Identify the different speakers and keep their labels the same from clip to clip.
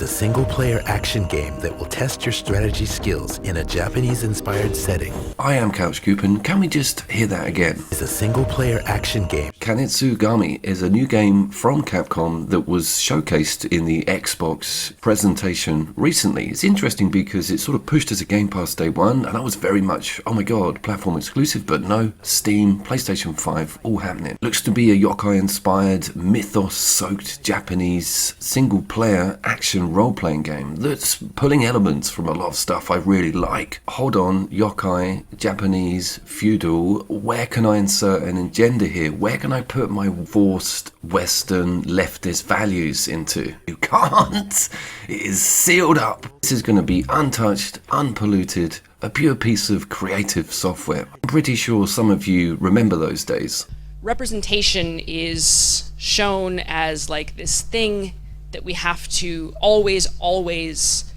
Speaker 1: is a single-player action game that will test your strategy skills in a Japanese-inspired setting.
Speaker 2: I am Couch Coupon. Can we just hear that again?
Speaker 1: It's a single-player action game.
Speaker 2: Kunitsu-Gami is a new game from Capcom that was showcased in the Xbox presentation recently. It's interesting because it sort of pushed as a Game Pass day one, and I was very much, oh my god, platform exclusive, but no, Steam, PlayStation 5, all happening. Looks to be a yokai-inspired, mythos-soaked Japanese single-player action role-playing game that's pulling elements from a lot of stuff I really like. Hold on, yokai, Japanese, feudal, where can I insert an agenda here? Where can I put my forced Western leftist values into? You can't! It is sealed up. This is going to be untouched, unpolluted, a pure piece of creative software. I'm pretty sure some of you remember those days.
Speaker 3: Representation is shown as like this thing that we have to always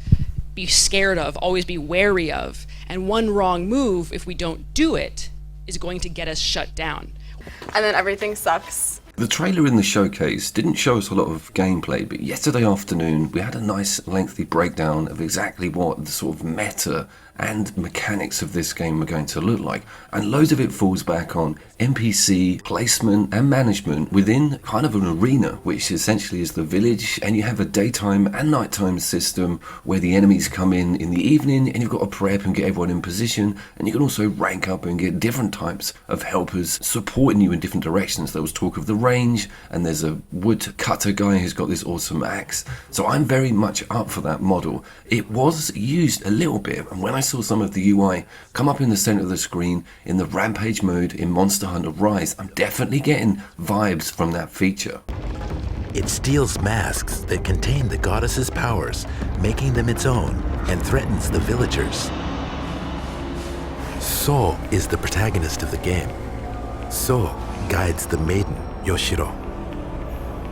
Speaker 3: be scared of, always be wary of. And one wrong move, if we don't do it, is going to get us shut down.
Speaker 4: And then everything sucks.
Speaker 2: The trailer in the showcase didn't show us a lot of gameplay, but yesterday afternoon we had a nice lengthy breakdown of exactly what the sort of meta and mechanics of this game are going to look like, and loads of it falls back on NPC placement and management within kind of an arena, which essentially is the village, and you have a daytime and nighttime system where the enemies come in the evening, and you've got to prep and get everyone in position, and you can also rank up and get different types of helpers supporting you in different directions. There was talk of the range, and there's a wood cutter guy who's got this awesome axe, so I'm very much up for that model. It was used a little bit, and when I saw some of the UI come up in the center of the screen in the Rampage mode in Monster Hunter Rise, I'm definitely getting vibes from that feature.
Speaker 1: It steals masks that contain the goddess's powers, making them its own, and threatens the villagers. So is the protagonist of the game. So guides the maiden, Yoshiro,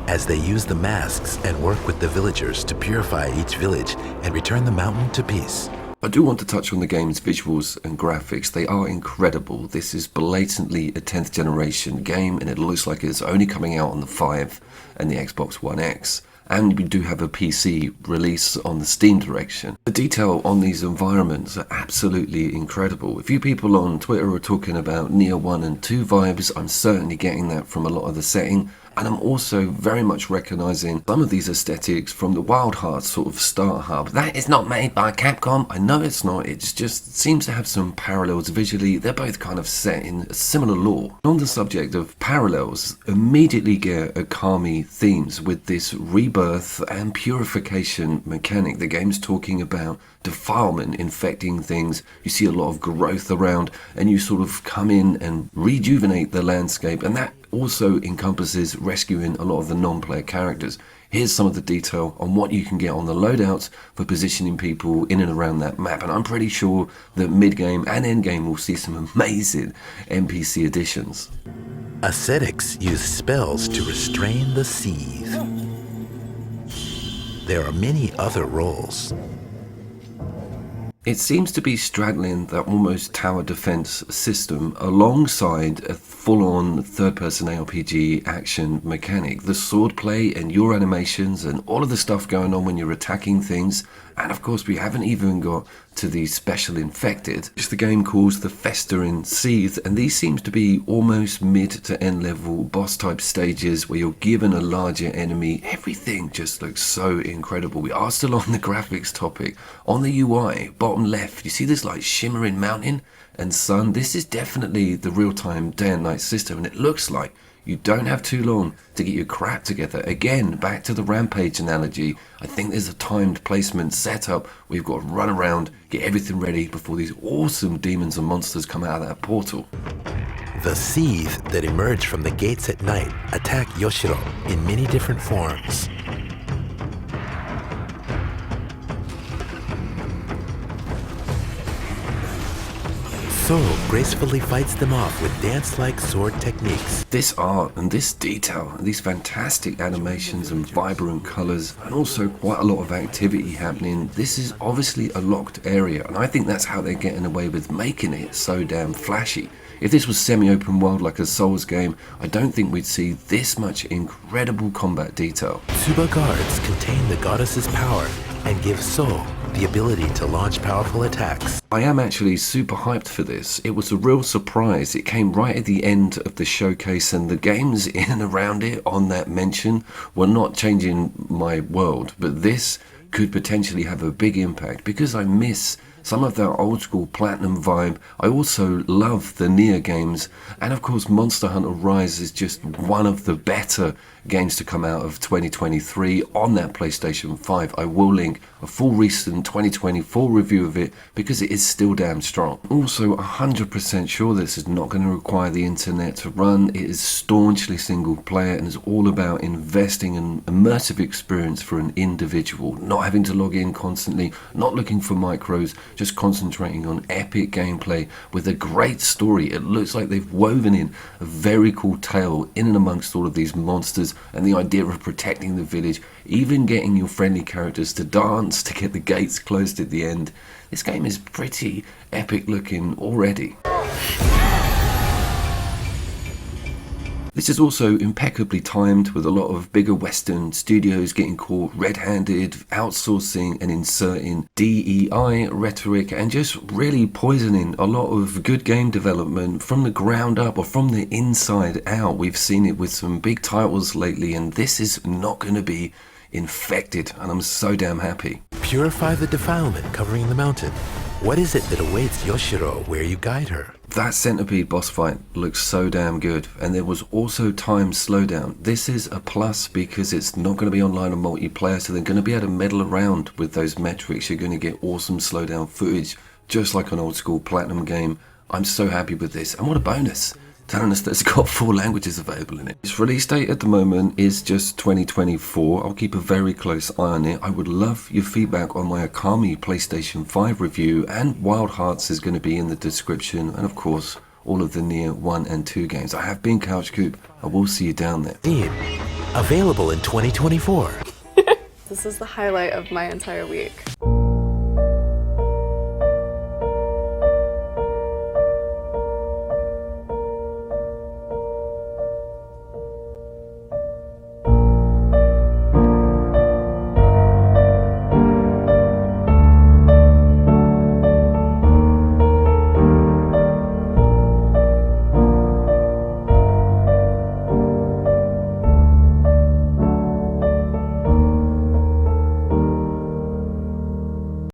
Speaker 1: as they use the masks and work with the villagers to purify each village and return the mountain to peace.
Speaker 2: I do want to touch on the game's visuals and graphics. They are incredible. This is blatantly a 10th generation game, and it looks like it's only coming out on the 5 and the Xbox One X. And we do have a PC release on the Steam direction. The detail on these environments are absolutely incredible. A few people on Twitter are talking about Neo 1 and 2 vibes. I'm certainly getting that from a lot of the setting. And I'm also very much recognizing some of these aesthetics from the Wild Hearts sort of start hub. That is not made by Capcom. I know it's not. It just seems to have some parallels visually. They're both kind of set in a similar lore. On the subject of parallels, immediately get Okami themes with this rebirth and purification mechanic. The game's talking about defilement infecting things. You see a lot of growth around, and you sort of come in and rejuvenate the landscape, and that also encompasses rescuing a lot of the non-player characters. Here's some of the detail on what you can get on the loadouts for positioning people in and around that map, and I'm pretty sure that mid-game and end-game will see some amazing NPC additions.
Speaker 1: Ascetics use spells to restrain the seethe. There are many other roles.
Speaker 2: It seems to be straddling that almost tower defense system alongside a full-on third-person ARPG action mechanic. The swordplay and your animations and all of the stuff going on when you're attacking things. And of course we haven't even got to the special infected, which the game calls the festering seethe, and these seems to be almost mid to end level boss type stages where you're given a larger enemy. Everything just looks so incredible. We are still on the graphics topic. On the UI, bottom left, you see this like shimmering mountain and sun. This is definitely the real-time day and night system, and it looks like you don't have too long to get your crap together. Again, back to the Rampage analogy, I think there's a timed placement setup. We've got to run around, get everything ready before these awesome demons and monsters come out of that portal.
Speaker 1: The seethe that emerge from the gates at night attack Yoshiro in many different forms. So gracefully fights them off with dance-like sword techniques.
Speaker 2: This art and this detail, and these fantastic animations and vibrant colors, and also quite a lot of activity happening. This is obviously a locked area, and I think that's how they're getting away with making it so damn flashy. If this was semi-open world like a Souls game, I don't think we'd see this much incredible combat detail.
Speaker 1: Tsuba guards contain the goddess's power and give So the ability to launch powerful attacks.
Speaker 2: I am actually super hyped for this. It was a real surprise. It came right at the end of the showcase, and the games in and around it on that mention were not changing my world, but this could potentially have a big impact because I miss some of that old school Platinum vibe. I also love the Nier games, and of course Monster Hunter Rise is just one of the better games to come out of 2023 on that PlayStation 5. I will link a full recent 2024 review of it because it is still damn strong. Also 100% sure this is not going to require the internet to run. It is staunchly single player and is all about investing in immersive experience for an individual, not having to log in constantly, not looking for micros, just concentrating on epic gameplay with a great story. It looks like they've woven in a very cool tale in and amongst all of these monsters, and the idea of protecting the village, even getting your friendly characters to dance to get the gates closed at the end. This game is pretty epic looking already. This is also impeccably timed, with a lot of bigger Western studios getting caught red-handed, outsourcing and inserting DEI rhetoric, and just really poisoning a lot of good game development from the ground up or from the inside out. We've seen it with some big titles lately, and this is not going to be infected, and I'm so damn happy.
Speaker 1: Purify the defilement covering the mountain. What is it that awaits Yoshiro where you guide her?
Speaker 2: That centipede boss fight looks so damn good, and there was also time slowdown. This is a plus because it's not going to be online or multiplayer, so they're going to be able to meddle around with those metrics. You're going to get awesome slowdown footage, just like an old school Platinum game. I'm so happy with this, and what a bonus, telling us that it's got 4 languages available in it. Its release date at the moment is just 2024. I'll keep a very close eye on it. I would love your feedback on my Okami PlayStation 5 review, and Wild Hearts is going to be in the description, and of course all of the Nier 1 and 2 games. I have been Couch Coop. I will see you down there.
Speaker 1: Theme. Available in 2024.
Speaker 4: This is the highlight of my entire week.